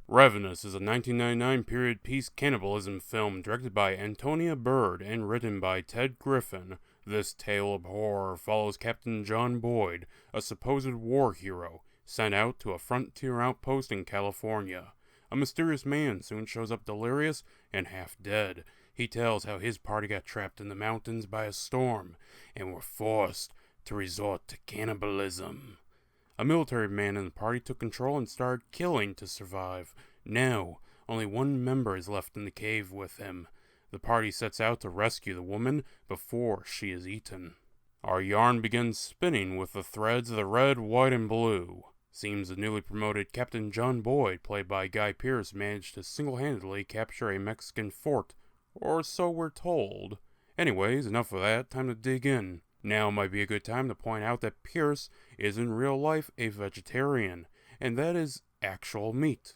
Ravenous is a 1999 period piece cannibalism film directed by Antonia Baird and written by Ted Griffin. This tale of horror follows Captain John Boyd, a supposed war hero, sent out to a frontier outpost in California. A mysterious man soon shows up delirious and half dead. He tells how his party got trapped in the mountains by a storm and were forced to resort to cannibalism. A military man in the party took control and started killing to survive. Now, only one member is left in the cave with him. The party sets out to rescue the woman before she is eaten. Our yarn begins spinning with the threads of the red, white, and blue. Seems the newly promoted Captain John Boyd, played by Guy Pearce, managed to single-handedly capture a Mexican fort, or so we're told. Anyways, enough of that, time to dig in. Now might be a good time to point out that Pearce is in real life a vegetarian, and that is actual meat.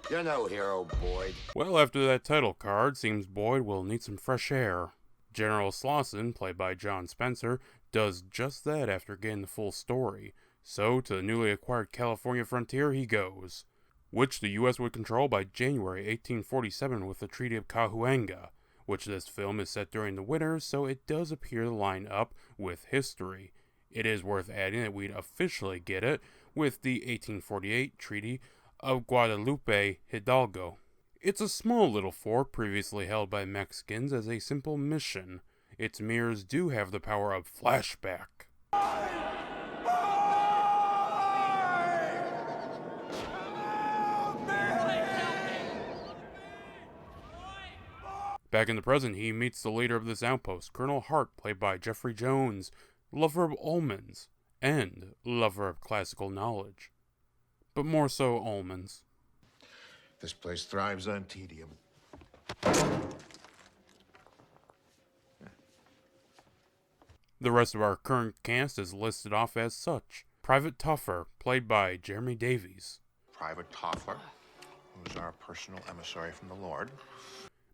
You're no hero, Boyd. Well, after that title card, seems Boyd will need some fresh air. General Slauson, played by John Spencer, does just that after getting the full story. So, to the newly acquired California frontier he goes, which the U.S. would control by January 1847 with the Treaty of Cahuenga, which this film is set during the winter, so it does appear to line up with history. It is worth adding that we'd officially get it with the 1848 Treaty of Guadalupe Hidalgo. It's a small little fort previously held by Mexicans as a simple mission. Its mirrors do have the power of flashback. Back in the present, he meets the leader of this outpost, Colonel Hart, played by Jeffrey Jones, lover of almonds, and lover of classical knowledge. But more so almonds. This place thrives on tedium. The rest of our current cast is listed off as such. Private Tuffer, played by Jeremy Davies. Private Toffler, who's our personal emissary from the Lord.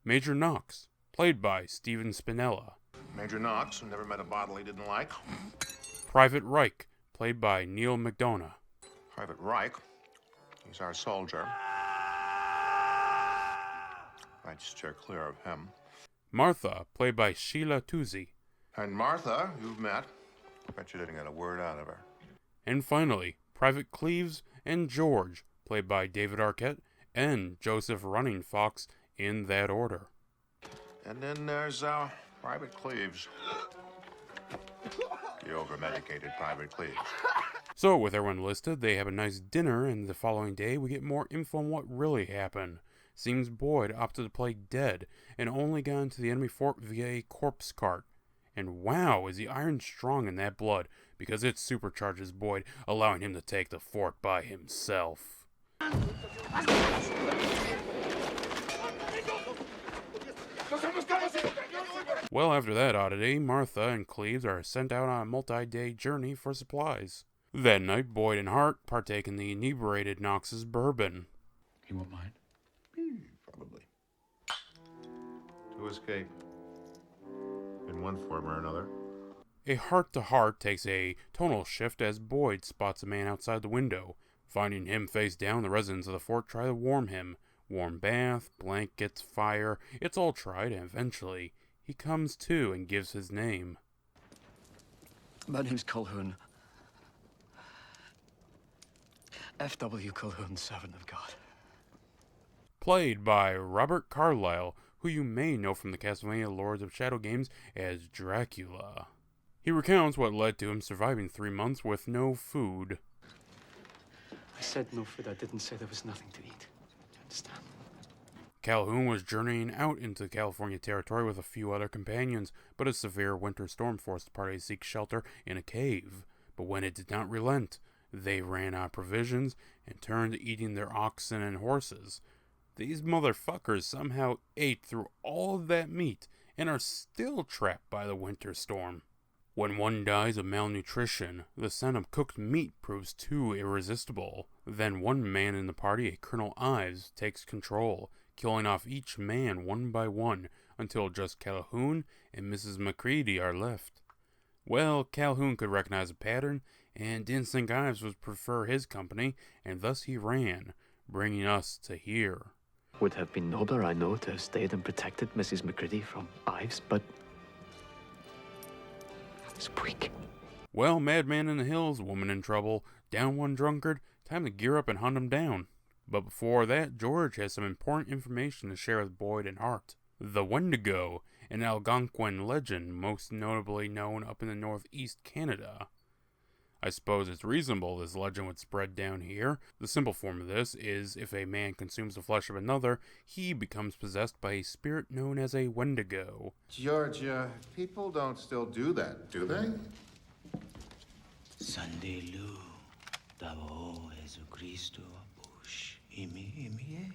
Major Knox, played by Stephen Spinella. Major Knox, who never met a bottle he didn't like. Private Reich, played by Neil McDonough. Private Reich, he's our soldier. I'd steer clear of him. Martha, played by Sheila Tuzzi. And Martha, you've met. I bet you didn't get a word out of her. And finally, Private Cleves and George, played by David Arquette and Joseph Running Fox, in that order. And then there's Private Cleves. The over-medicated Private Cleves. So, with everyone listed, they have a nice dinner, and the following day we get more info on what really happened. Seems Boyd opted to play dead, and only got into the enemy fort via a corpse cart. And wow, is the iron strong in that blood, because it supercharges Boyd, allowing him to take the fort by himself. Well, after that oddity, Martha and Cleves are sent out on a multi-day journey for supplies. That night, Boyd and Hart partake in the inebriated Knox's bourbon. You won't mind? Probably. To escape. In one form or another. A heart-to-heart takes a tonal shift as Boyd spots a man outside the window. Finding him face down, the residents of the fort try to warm him. Warm bath, blankets, fire, it's all tried, and eventually he comes to and gives his name. My name's Colquhoun. F.W. Colquhoun, servant of God. Played by Robert Carlyle, who you may know from the Castlevania Lords of Shadow games as Dracula. He recounts what led to him surviving 3 months with no food. I said no food, I didn't say there was nothing to eat. Do you understand? Calhoun was journeying out into California territory with a few other companions, but a severe winter storm forced the party to seek shelter in a cave. But when it did not relent, they ran out of provisions and turned to eating their oxen and horses. These motherfuckers somehow ate through all of that meat and are still trapped by the winter storm. When one dies of malnutrition, the scent of cooked meat proves too irresistible. Then one man in the party, a Colonel Ives, takes control, killing off each man one by one until just Calhoun and Mrs. McCready are left. Well, Calhoun could recognize a pattern and didn't think Ives would prefer his company, and thus he ran, bringing us to here. Would have been nobler, I know, to have stayed and protected Mrs. McCready from Ives, but it's weak. Well, madman in the hills, woman in trouble, down one drunkard, time to gear up and hunt him down. But before that, George has some important information to share with Boyd and Hart. The Wendigo, an Algonquin legend most notably known up in the northeast Canada. I suppose it's reasonable this legend would spread down here. The simple form of this is if a man consumes the flesh of another, he becomes possessed by a spirit known as a Wendigo. Georgia, people don't still do that, do they? Sunday Lu, Davo Jesucristo, Bush, Imi.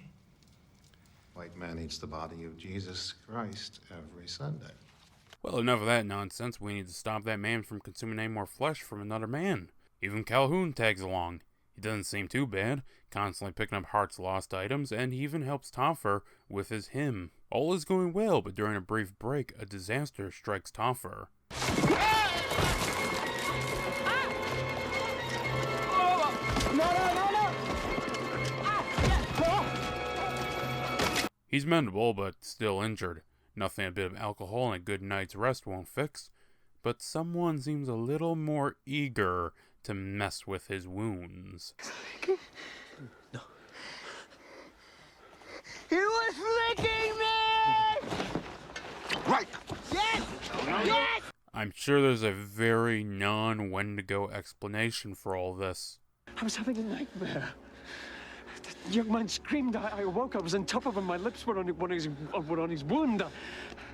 White man eats the body of Jesus Christ every Sunday. Well, enough of that nonsense. We need to stop that man from consuming any more flesh from another man. Even Calhoun tags along. He doesn't seem too bad, constantly picking up Hart's lost items, and he even helps Toffer with his hymn. All is going well, but during a brief break, a disaster strikes Toffer. He's mendable, but still injured. Nothing a bit of alcohol and a good night's rest won't fix. But someone seems a little more eager to mess with his wounds. No. He was licking me! Right! Yes! Yes! I'm sure there's a very non-Wendigo explanation for all this. I was having a nightmare. The young man screamed. I awoke. I was on top of him. My lips were on his wound.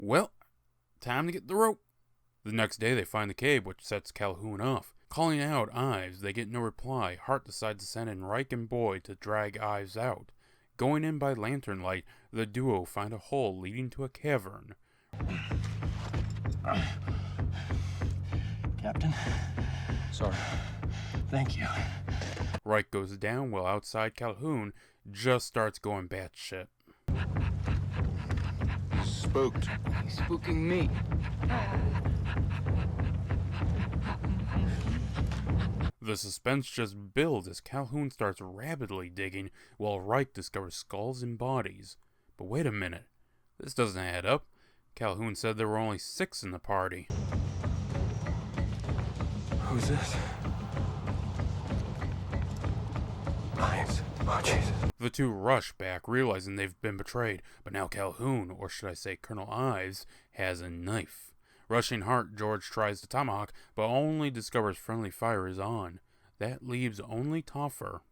Well, time to get the rope. The next day they find the cave, which sets Calhoun off. Calling out Ives, they get no reply. Hart decides to send in Reich and Boyd to drag Ives out. Going in by lantern light, the duo find a hole leading to a cavern. Captain, sorry. Thank you. Reich goes down while outside Calhoun just starts going batshit. Spooked. He's spooking me. The suspense just builds as Calhoun starts rapidly digging while Reich discovers skulls and bodies. But wait a minute, this doesn't add up. Calhoun said there were only 6 in the party. Who's this? Ives. Oh, Jesus. The two rush back, realizing they've been betrayed, but now Calhoun, or should I say Colonel Ives, has a knife. Rushing Hart, George tries to tomahawk, but only discovers friendly fire is on. That leaves only Toffer.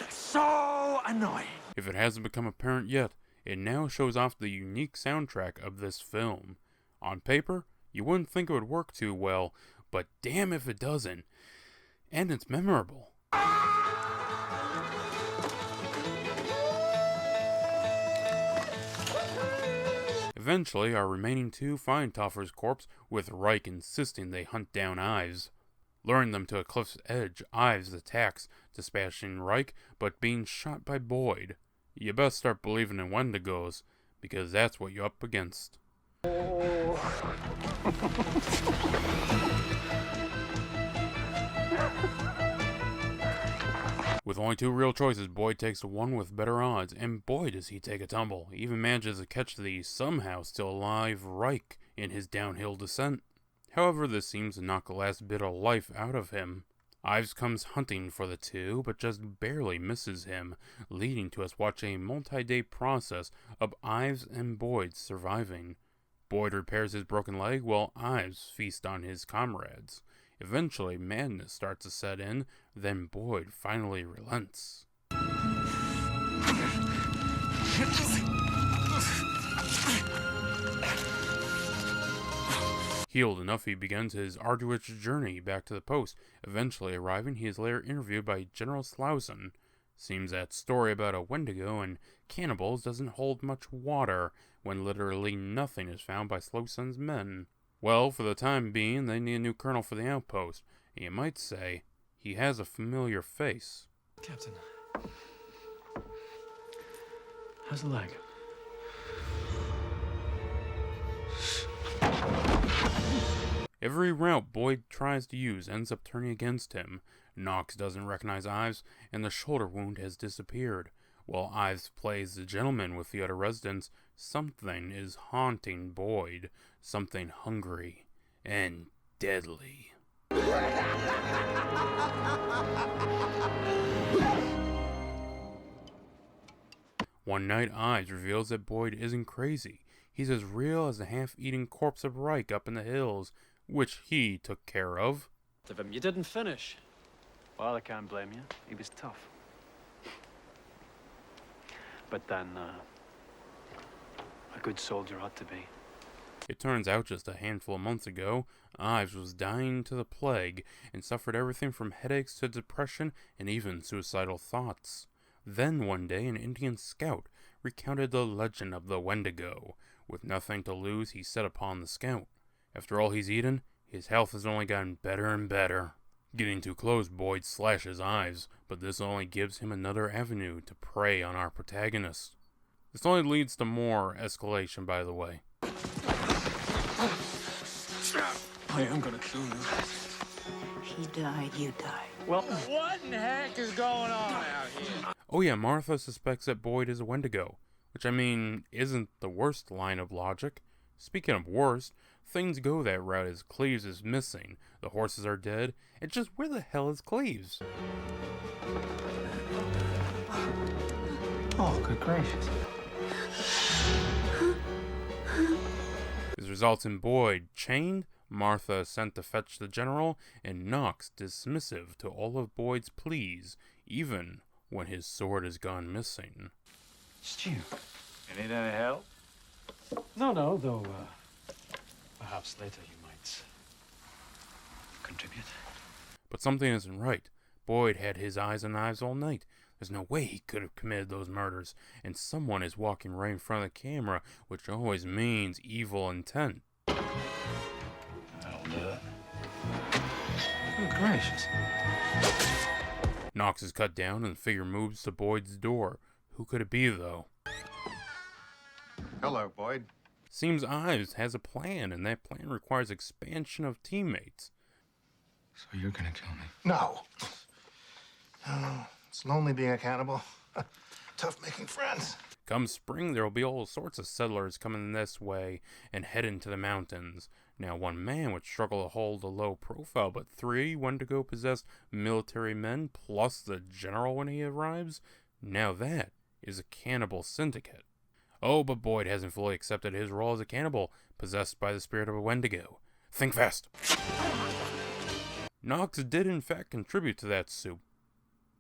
So annoying. If it hasn't become apparent yet, it now shows off the unique soundtrack of this film. On paper, you wouldn't think it would work too well, but damn if it doesn't. And it's memorable. Eventually, our remaining 2 find Toffer's corpse, with Reich insisting they hunt down Ives. Luring them to a cliff's edge, Ives attacks, dispatching Reich, but being shot by Boyd. You best start believing in Wendigos, because that's what you're up against. With only 2 real choices, Boyd takes the one with better odds, and boy does he take a tumble. He even manages to catch the somehow still alive Reich in his downhill descent. However, this seems to knock the last bit of life out of him. Ives comes hunting for the 2, but just barely misses him, leading to us watching a multi-day process of Ives and Boyd surviving. Boyd repairs his broken leg while Ives feasts on his comrades. Eventually, madness starts to set in, then Boyd finally relents. Healed enough, he begins his arduous journey back to the post. Eventually arriving, he is later interviewed by General Slauson. Seems that story about a Wendigo and cannibals doesn't hold much water when literally nothing is found by Slauson's men. Well, for the time being, they need a new colonel for the outpost. And you might say, he has a familiar face. Captain, how's the leg? Every route Boyd tries to use ends up turning against him. Knox doesn't recognize Ives, and the shoulder wound has disappeared. While Ives plays the gentleman with the other residents, something is haunting Boyd. Something hungry and deadly. One night, Ives reveals that Boyd isn't crazy. He's as real as the half-eaten corpse of Reich up in the hills, which he took care of. Of him, you didn't finish. Well, I can't blame you. He was tough. But then, a good soldier ought to be. It turns out just a handful of months ago, Ives was dying to the plague and suffered everything from headaches to depression and even suicidal thoughts. Then one day, an Indian scout recounted the legend of the Wendigo. With nothing to lose, he set upon the scout. After all he's eaten, his health has only gotten better and better. Getting too close, Boyd slashes Ives, but this only gives him another avenue to prey on our protagonist. This only leads to more escalation, by the way. I am gonna kill you. He died, you died. Well, what in the heck is going on out here? Oh yeah, Martha suspects that Boyd is a Wendigo, which I mean, isn't the worst line of logic. Speaking of worst, things go that route as Cleves is missing, the horses are dead, and just where the hell is Cleves? Oh, good gracious. This results in Boyd chained, Martha sent to fetch the general, and Knox dismissive to all of Boyd's pleas, even when his sword has gone missing. Stu. You need any help? No, though, perhaps later you might contribute. But something isn't right. Boyd had his eyes on Ives all night. There's no way he could have committed those murders, and someone is walking right in front of the camera, which always means evil intent. That'll do it. Good gracious. Knox is cut down and the figure moves to Boyd's door. Who could it be, though? Hello, Boyd. Seems Ives has a plan, and that plan requires expansion of teammates. So you're gonna kill me? No. No, it's lonely being a cannibal. Tough making friends. Come spring, there will be all sorts of settlers coming this way and head into the mountains. Now, one man would struggle to hold a low profile, but 3 Wendigo-possessed military men plus the general when he arrives? Now that is a cannibal syndicate. Oh, but Boyd hasn't fully accepted his role as a cannibal, possessed by the spirit of a Wendigo. Think fast. Knox did in fact contribute to that soup.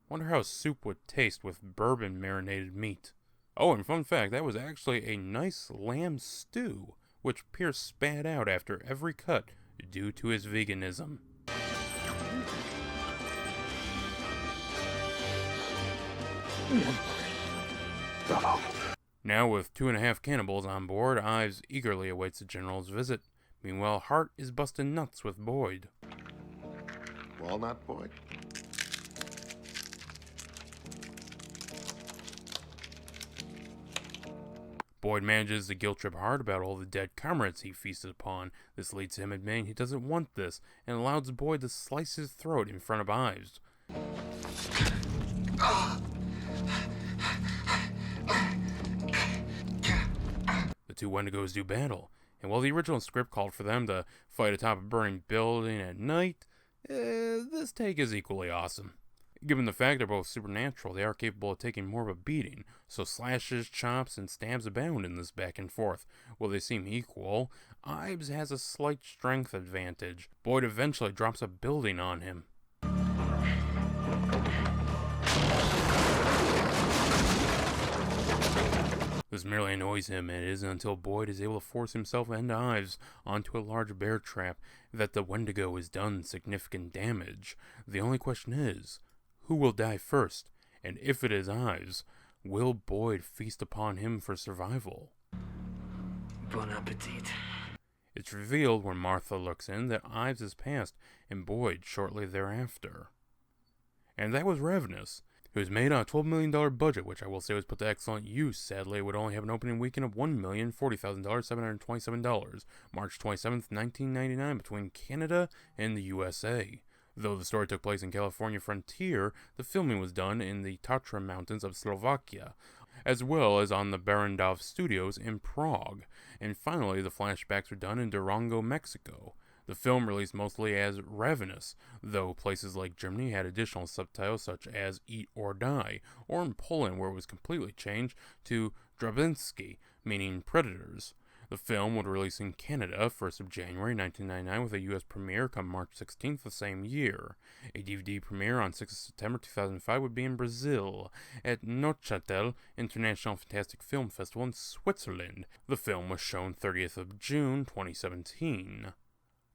Wonder how soup would taste with bourbon-marinated meat. Oh, and fun fact, that was actually a nice lamb stew, which Pierce spat out after every cut due to his veganism. Now with 2.5 cannibals on board, Ives eagerly awaits the general's visit. Meanwhile, Hart is busting nuts with Boyd. Walnut, Boyd? Boyd manages to guilt-trip Hart about all the dead comrades he feasted upon. This leads to him admitting he doesn't want this, and allows Boyd to slice his throat in front of Ives. The 2 Wendigos do battle, and while the original script called for them to fight atop a burning building at night, this take is equally awesome. Given the fact they're both supernatural, they are capable of taking more of a beating, so slashes, chops, and stabs abound in this back and forth. While they seem equal, Ives has a slight strength advantage. Boyd eventually drops a building on him. This merely annoys him, and it isn't until Boyd is able to force himself and Ives onto a large bear trap that the Wendigo is done significant damage. The only question is, who will die first? And if it is Ives, will Boyd feast upon him for survival? Bon appetit. It's revealed when Martha looks in that Ives has passed, and Boyd shortly thereafter. And that was Ravenous. It was made on a $12 million budget, which I will say was put to excellent use. Sadly, it would only have an opening weekend of $1,040,727, March 27th, 1999, between Canada and the USA. Though the story took place in California frontier, the filming was done in the Tatra Mountains of Slovakia, as well as on the Barrandov Studios in Prague. And finally, the flashbacks were done in Durango, Mexico. The film released mostly as Ravenous, though places like Germany had additional subtitles such as Eat or Die, or in Poland where it was completely changed to Drabinski, meaning Predators. The film would release in Canada 1st of January 1999 with a U.S. premiere come March 16th the same year. A DVD premiere on 6th of September 2005 would be in Brazil at Neuchâtel International Fantastic Film Festival in Switzerland. The film was shown 30th of June 2017.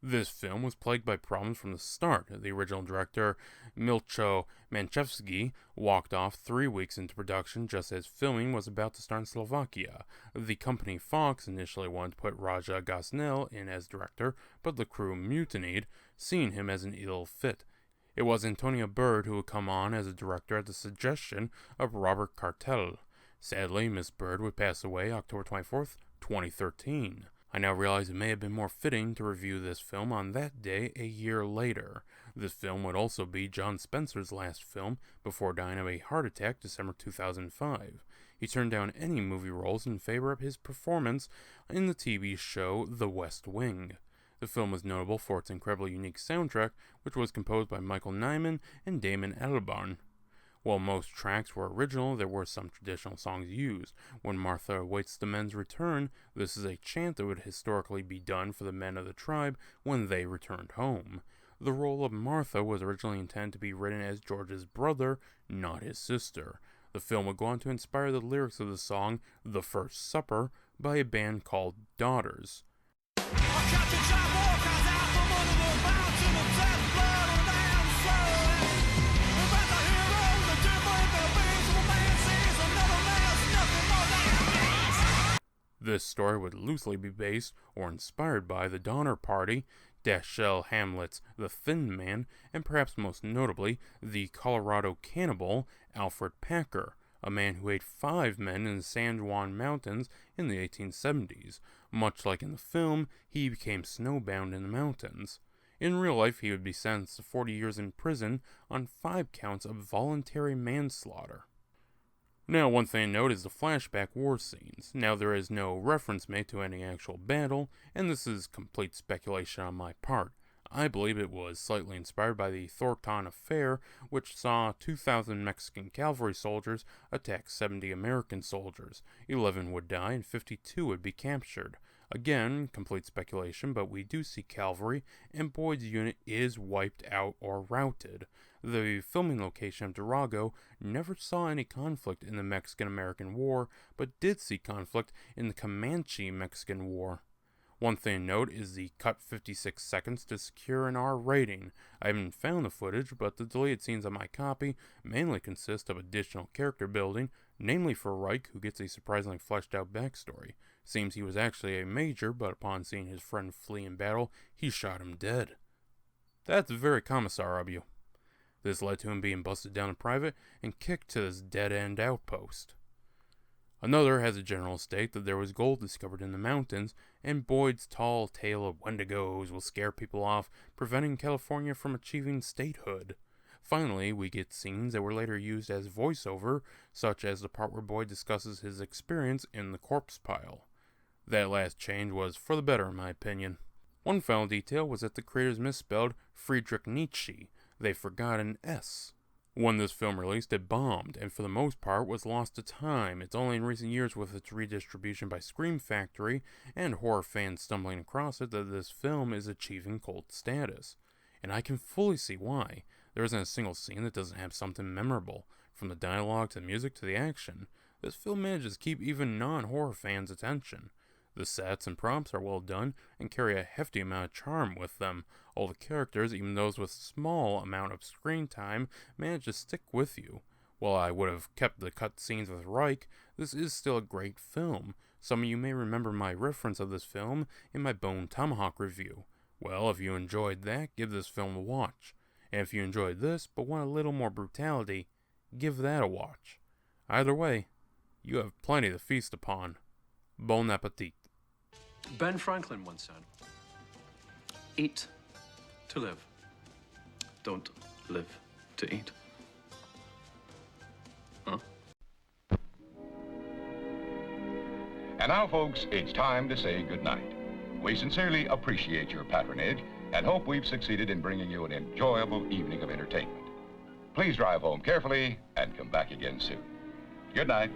This film was plagued by problems from the start. The original director, Milcho Manchevsky, walked off 3 weeks into production just as filming was about to start in Slovakia. The company Fox initially wanted to put Raja Gosnell in as director, but the crew mutinied, seeing him as an ill fit. It was Antonia Baird who would come on as a director at the suggestion of Robert Cartel. Sadly, Miss Baird would pass away October 24th, 2013. I now realize it may have been more fitting to review this film on that day a year later. This film would also be John Spencer's last film before dying of a heart attack December 2005. He turned down any movie roles in favor of his performance in the TV show The West Wing. The film was notable for its incredibly unique soundtrack, which was composed by Michael Nyman and Damon Albarn. While most tracks were original, there were some traditional songs used. When Martha awaits the men's return, this is a chant that would historically be done for the men of the tribe when they returned home. The role of Martha was originally intended to be written as George's brother, not his sister. The film would go on to inspire the lyrics of the song The First Supper by a band called Daughters. This story would loosely be based or inspired by the Donner Party, Dashiell Hamlet's The Thin Man, and perhaps most notably, the Colorado cannibal Alfred Packer, a man who ate 5 men in the San Juan Mountains in the 1870s. Much like in the film, he became snowbound in the mountains. In real life, he would be sentenced to 40 years in prison on 5 counts of voluntary manslaughter. Now, one thing to note is the flashback war scenes. Now, there is no reference made to any actual battle, and this is complete speculation on my part. I believe it was slightly inspired by the Thornton Affair, which saw 2,000 Mexican cavalry soldiers attack 70 American soldiers. 11 would die and 52 would be captured. Again, complete speculation, but we do see cavalry, and Boyd's unit is wiped out or routed. The filming location of Durango never saw any conflict in the Mexican-American War, but did see conflict in the Comanche-Mexican War. One thing to note is the cut 56 seconds to secure an R rating. I haven't found the footage, but the deleted scenes on my copy mainly consist of additional character building, namely for Reich, who gets a surprisingly fleshed out backstory. Seems he was actually a major, but upon seeing his friend flee in battle, he shot him dead. That's very commissar of you. This led to him being busted down in private and kicked to this dead-end outpost. Another has a general state that there was gold discovered in the mountains, and Boyd's tall tale of Wendigos will scare people off, preventing California from achieving statehood. Finally, we get scenes that were later used as voiceover, such as the part where Boyd discusses his experience in the corpse pile. That last change was for the better, in my opinion. One final detail was that the creators misspelled Friedrich Nietzsche. They forgot an S. When this film released, it bombed, and for the most part was lost to time. It's only in recent years with its redistribution by Scream Factory and horror fans stumbling across it that this film is achieving cult status. And I can fully see why. There isn't a single scene that doesn't have something memorable, from the dialogue to the music to the action. this film manages to keep even non-horror fans' attention. The sets and prompts are well done and carry a hefty amount of charm with them. All the characters, even those with small amount of screen time, manage to stick with you. While I would have kept the cutscenes with Reich, this is still a great film. Some of you may remember my reference of this film in my Bone Tomahawk review. Well, if you enjoyed that, give this film a watch. And if you enjoyed this but want a little more brutality, give that a watch. Either way, you have plenty to feast upon. Bon appetit. Ben Franklin once said, "Eat to live. Don't live to eat." Huh? And now, folks, it's time to say goodnight. We sincerely appreciate your patronage and hope we've succeeded in bringing you an enjoyable evening of entertainment. Please drive home carefully and come back again soon. Good night.